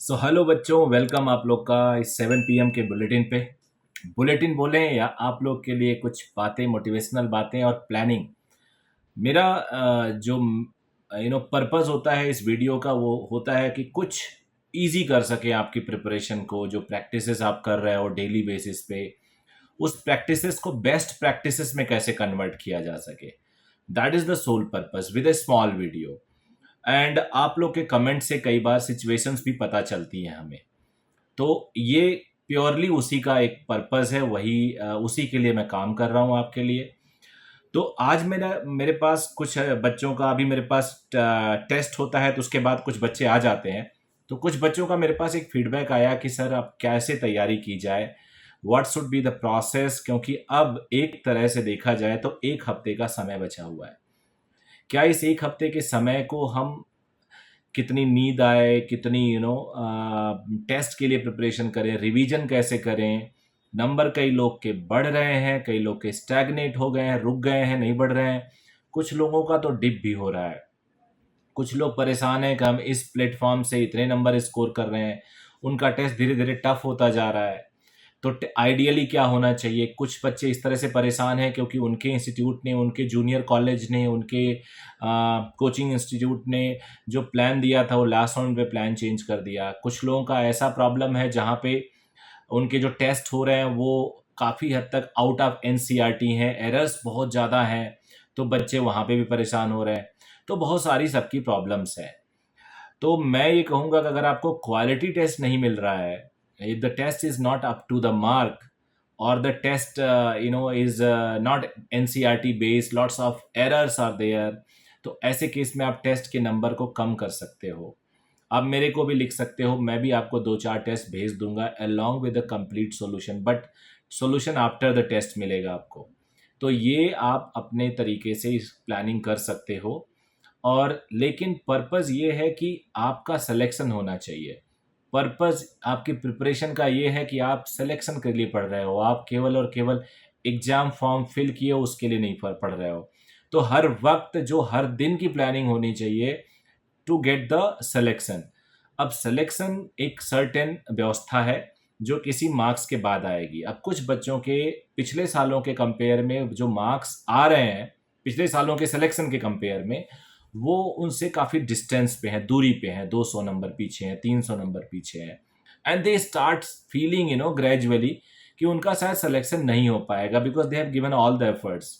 So hello बच्चों, welcome आप लोग का इस 7 PM के बुलेटिन पे। बुलेटिन बोलें या आप लोग के लिए कुछ बातें, मोटिवेशनल बातें और प्लानिंग। मेरा जो पर्पस होता है इस वीडियो का, वो होता है कि कुछ इजी कर सके आपकी प्रिपरेशन को। जो प्रैक्टिसेस आप कर रहे हो डेली बेसिस पे, उस प्रैक्टिसेस को बेस्ट प्रैक्टिसेस में कैसे कन्वर्ट किया जा सके। That is the sole purpose with a small video. And आप लोग के कमेंट से कई बार सिचुएशंस भी पता चलती हैं हमें। तो ये प्योरली उसी का एक पर्पस है, वही उसी के लिए मैं काम कर रहा हूँ आपके लिए। तो आज मेरे पास कुछ बच्चों का, अभी मेरे पास टेस्ट होता है तो उसके बाद कुछ बच्चे आ जाते हैं। तो कुछ बच्चों का मेरे पास एक फीडबैक आया कि सर अब कैसे तैयारी की जाए, what should be the process, क्योंकि अब एक तरह से देखा जाए तो 1 हफ्ते का समय बचा हुआ है। क्या इस 1 हफ्ते के समय को हम कितनी नींद आए, कितनी टेस्ट के लिए प्रिपरेशन करें, रिवीजन कैसे करें। नंबर कई लोग के बढ़ रहे हैं, कई लोग के स्टैग्नेट हो गए हैं, रुक गए हैं, नहीं बढ़ रहे हैं। कुछ लोगों का तो डिप भी हो रहा है। कुछ लोग परेशान हैं कि हम इस प्लेटफॉर्म से इतने नंबर स्कोर कर रहे हैं, उनका टेस्ट धीरे धीरे टफ होता जा रहा है। तो आइडियली क्या होना चाहिए। कुछ बच्चे इस तरह से परेशान हैं क्योंकि उनके इंस्टीट्यूट ने, उनके जूनियर कॉलेज ने, उनके कोचिंग इंस्टीट्यूट ने जो प्लान दिया था वो लास्ट राउंड पे प्लान चेंज कर दिया। कुछ लोगों का ऐसा प्रॉब्लम है जहाँ पे उनके जो टेस्ट हो रहे हैं वो काफ़ी हद तक आउट ऑफ एनसीईआरटी हैं, एरर्स बहुत ज़्यादा हैं, तो बच्चे वहाँ पे भी परेशान हो रहे हैं। तो बहुत सारी सबकी प्रॉब्लम्स हैं। तो मैं ये कहूँगा कि अगर आपको क्वालिटी टेस्ट नहीं मिल रहा है, if the test is not up to the mark, or the test is not NCERT based, lots of errors are there, तो ऐसे केस में आप टेस्ट के नंबर को कम कर सकते हो। आप मेरे को भी लिख सकते हो, मैं भी आपको 2-4 टेस्ट भेज दूंगा along with the complete solution, but solution after the test मिलेगा आपको। तो ये आप अपने तरीके से इस प्लानिंग कर सकते हो। और लेकिन पर्पस ये है कि आपका सिलेक्शन होना चाहिए। पर्पस आपकी प्रिपरेशन का ये है कि आप सिलेक्शन के लिए पढ़ रहे हो, आप केवल और केवल एग्जाम फॉर्म फिल किए उसके लिए नहीं पढ़ रहे हो। तो हर वक्त जो हर दिन की प्लानिंग होनी चाहिए टू गेट द सिलेक्शन। अब सिलेक्शन एक सर्टेन व्यवस्था है जो किसी मार्क्स के बाद आएगी। अब कुछ बच्चों के पिछले सालों के कंपेयर में जो मार्क्स आ रहे हैं, पिछले सालों के सिलेक्शन के कंपेयर में, वो उनसे काफ़ी डिस्टेंस पे हैं, दूरी पे हैं, 200 नंबर पीछे हैं, 300 नंबर पीछे हैं। And they start feeling gradually कि उनका शायद सिलेक्शन नहीं हो पाएगा because they have given all the efforts.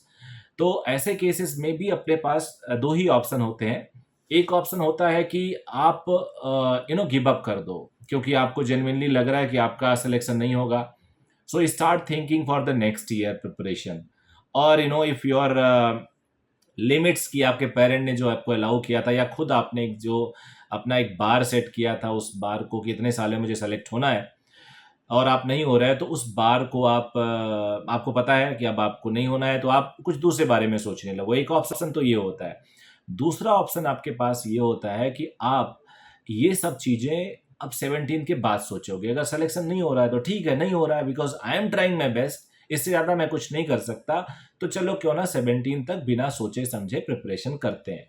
तो ऐसे केसेस में भी अपने पास दो ही ऑप्शन होते हैं। एक ऑप्शन होता है कि आप गिव अप कर दो क्योंकि आपको जेन्युइनली लग रहा है कि आपका सिलेक्शन नहीं होगा। So start thinking for the next year preparation. और इफ योर लिमिट्स की आपके पेरेंट ने जो आपको अलाउ किया था, या खुद आपने जो अपना एक बार सेट किया था, उस बार को कितने सालों में मुझे सेलेक्ट होना है, और आप नहीं हो रहे हैं, तो उस बार को आपको पता है कि अब आपको नहीं होना है, तो आप कुछ दूसरे बारे में सोचने लगो। एक ऑप्शन तो ये होता है। दूसरा ऑप्शन आपके पास ये होता है कि आप ये सब चीज़ें अब 17 के बाद सोचोगे। अगर सिलेक्शन नहीं हो रहा है तो ठीक है, नहीं हो रहा है because I am trying my best, इससे ज़्यादा मैं कुछ नहीं कर सकता। तो चलो क्यों ना 17 तक बिना सोचे समझे प्रिपरेशन करते हैं।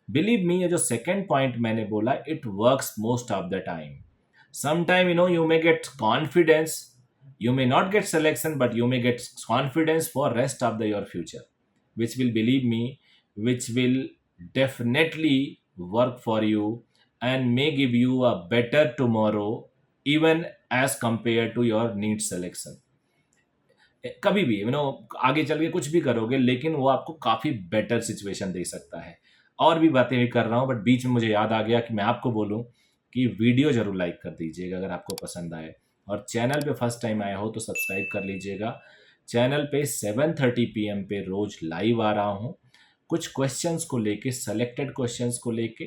बिलीव मी, ये जो सेकेंड पॉइंट मैंने बोला, it works most of the time. Sometime you may get confidence, you may not get selection, but you may get confidence for rest of your future, which will, believe me, which will definitely work for you and may give you a better tomorrow, even as compared to your need selection. कभी भी आगे चल के कुछ भी करोगे, लेकिन वो आपको काफ़ी बेटर सिचुएशन दे सकता है। और भी बातें भी कर रहा हूँ, बट बीच में मुझे याद आ गया कि मैं आपको बोलूँ कि वीडियो ज़रूर लाइक कर दीजिएगा अगर आपको पसंद आए, और चैनल पे फर्स्ट टाइम आए हो तो सब्सक्राइब कर लीजिएगा। चैनल पे 7:30 PM पे रोज़ लाइव आ रहा हूँ, कुछ क्वेश्चंस को लेके, सेलेक्टेड क्वेश्चंस को लेके।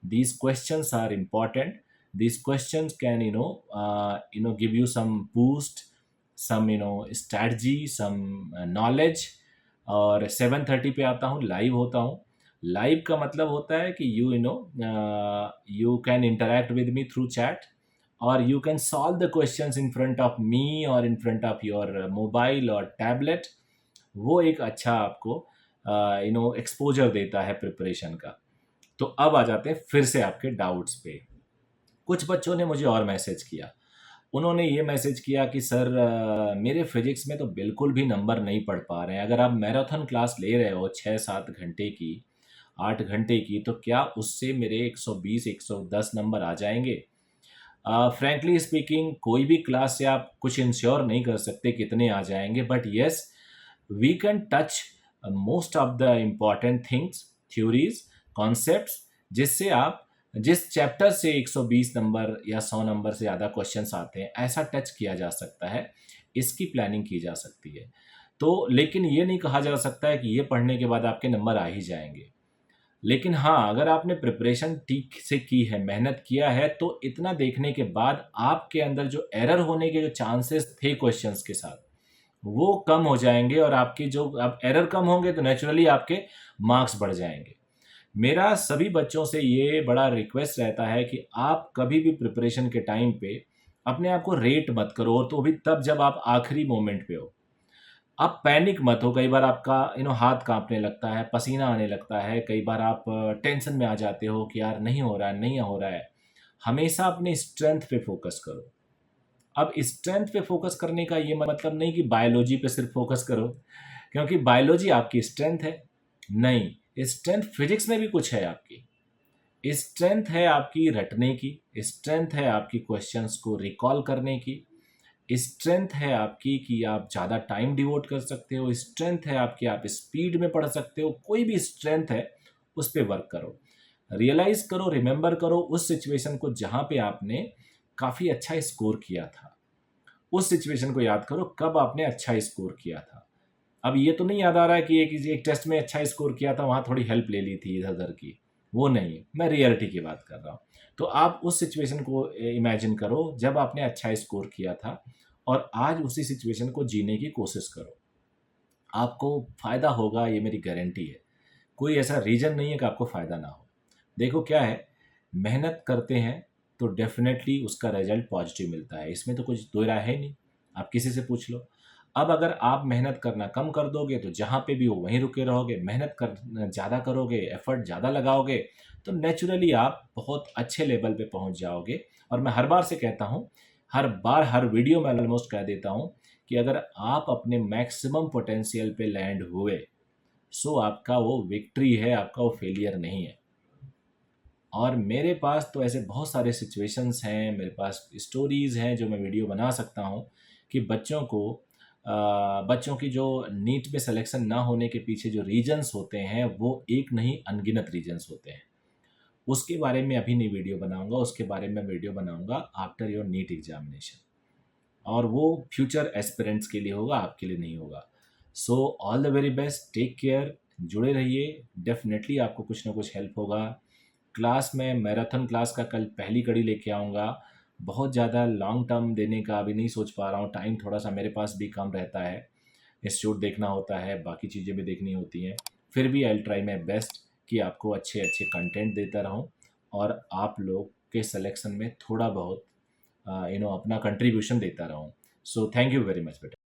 These questions are important, these questions can give you some boost, some strategy, some knowledge. और 7:30 पे आता हूँ, लाइव होता हूँ। लाइव का मतलब होता है कि you can interact with me through chat, और you can solve the questions in front of me और in front of your mobile और टैबलेट। वो एक अच्छा आपको एक्सपोजर देता है प्रिपरेशन का। तो अब आ जाते हैं फिर से आपके डाउट्स पे। कुछ बच्चों ने मुझे और मैसेज किया। उन्होंने ये मैसेज किया कि सर मेरे फिज़िक्स में तो बिल्कुल भी नंबर नहीं पढ़ पा रहे हैं। अगर आप मैराथन क्लास ले रहे हो 6-7 घंटे की, 8 घंटे की, तो क्या उससे मेरे 120, 110 नंबर आ जाएँगे? फ्रैंकली स्पीकिंग कोई भी क्लास से आप कुछ इंश्योर नहीं कर सकते कितने आ जाएँगे, but yes we can touch most of the important things, theories, concepts, जिससे आप जिस चैप्टर से 120 नंबर या 100 नंबर से ज़्यादा क्वेश्चंस आते हैं, ऐसा टच किया जा सकता है, इसकी प्लानिंग की जा सकती है। तो लेकिन ये नहीं कहा जा सकता है कि ये पढ़ने के बाद आपके नंबर आ ही जाएँगे। लेकिन हाँ, अगर आपने प्रिपरेशन ठीक से की है, मेहनत किया है, तो इतना देखने के बाद आपके अंदर जो एरर होने के जो चांसेस थे क्वेश्चंस के साथ, वो कम हो जाएँगे और आपकी जो अब एरर कम होंगे तो नेचुरली आपके मार्क्स बढ़ जाएँगे। मेरा सभी बच्चों से ये बड़ा रिक्वेस्ट रहता है कि आप कभी भी प्रिपरेशन के टाइम पे अपने आप को रेट मत करो, और तो भी तब जब आप आखिरी मोमेंट पे हो। आप पैनिक मत हो, कई बार आपका हाथ काँपने लगता है, पसीना आने लगता है, कई बार आप टेंशन में आ जाते हो कि यार नहीं हो रहा है, नहीं हो रहा है। हमेशा अपने स्ट्रेंथ पे फ़ोकस करो। अब स्ट्रेंथ पे फ़ोकस करने का ये मतलब नहीं कि बायोलॉजी पे सिर्फ़ फ़ोकस करो, क्योंकि बायोलॉजी आपकी स्ट्रेंथ है। नहीं, स्ट्रेंथ फिज़िक्स में भी कुछ है आपकी। स्ट्रेंथ है आपकी रटने की, स्ट्रेंथ है आपकी क्वेश्चंस को रिकॉल करने की, स्ट्रेंथ है आपकी कि आप ज़्यादा टाइम डिवोट कर सकते हो, स्ट्रेंथ है आपकी आप स्पीड में पढ़ सकते हो, कोई भी स्ट्रेंथ है, उस पे वर्क करो। रियलाइज़ करो, रिमेंबर करो उस सिचुएशन को जहाँ पे आपने काफ़ी अच्छा स्कोर किया था। उस सिचुएशन को याद करो कब आपने अच्छा स्कोर किया था। अब ये तो नहीं याद आ रहा है कि एक टेस्ट में अच्छा स्कोर किया था, वहाँ थोड़ी हेल्प ले ली थी इधर-उधर की, वो नहीं, मैं रियलिटी की बात कर रहा हूँ। तो आप उस सिचुएशन को इमेजिन करो जब आपने अच्छा स्कोर किया था और आज उसी सिचुएशन को जीने की कोशिश करो। आपको फ़ायदा होगा, ये मेरी गारंटी है। कोई ऐसा रीज़न नहीं है कि आपको फ़ायदा ना हो। देखो क्या है, मेहनत करते हैं तो डेफ़िनेटली उसका रिज़ल्ट पॉज़िटिव मिलता है, इसमें तो कुछ दो राय है नहीं, आप किसी से पूछ लो। अब अगर आप मेहनत करना कम कर दोगे तो जहाँ पे भी हो वहीं रुके रहोगे, मेहनत कर ज़्यादा करोगे, एफ़र्ट ज़्यादा लगाओगे, तो नेचुरली आप बहुत अच्छे लेवल पे पहुँच जाओगे। और मैं हर बार से कहता हूँ, हर बार हर वीडियो में ऑलमोस्ट कह देता हूँ कि अगर आप अपने मैक्सिमम पोटेंशियल पे लैंड हुए, सो आपका वो विक्ट्री है, आपका वो फेलियर नहीं है। और मेरे पास तो ऐसे बहुत सारे सिचुएशंस हैं, मेरे पास स्टोरीज़ हैं जो मैं वीडियो बना सकता हूँ कि बच्चों की जो नीट में सिलेक्शन ना होने के पीछे जो रीज़न्स होते हैं, वो एक नहीं अनगिनत रीज़न्स होते हैं। उसके बारे में अभी नहीं वीडियो बनाऊँगा, उसके बारे में वीडियो बनाऊँगा आफ्टर योर नीट एग्ज़ामिनेशन। और वो फ्यूचर एस्पिरेंट्स के लिए होगा, आपके लिए नहीं होगा। So all the very best, take care, जुड़े रहिए, डेफ़िनेटली आपको कुछ ना कुछ हेल्प होगा। क्लास में मैराथन क्लास का कल पहली कड़ी लेके आऊँगा। बहुत ज़्यादा लॉन्ग टर्म देने का अभी नहीं सोच पा रहा हूँ, टाइम थोड़ा-सा मेरे पास भी कम रहता है। इंस्टीट्यूट देखना होता है, बाकी चीज़ें भी देखनी होती हैं। फिर भी I will try my best कि आपको अच्छे-अच्छे कंटेंट देता रहूँ और आप लोग के सिलेक्शन में थोड़ा बहुत अपना कंट्रीब्यूशन देता रहूँ। So thank you very much बेटा।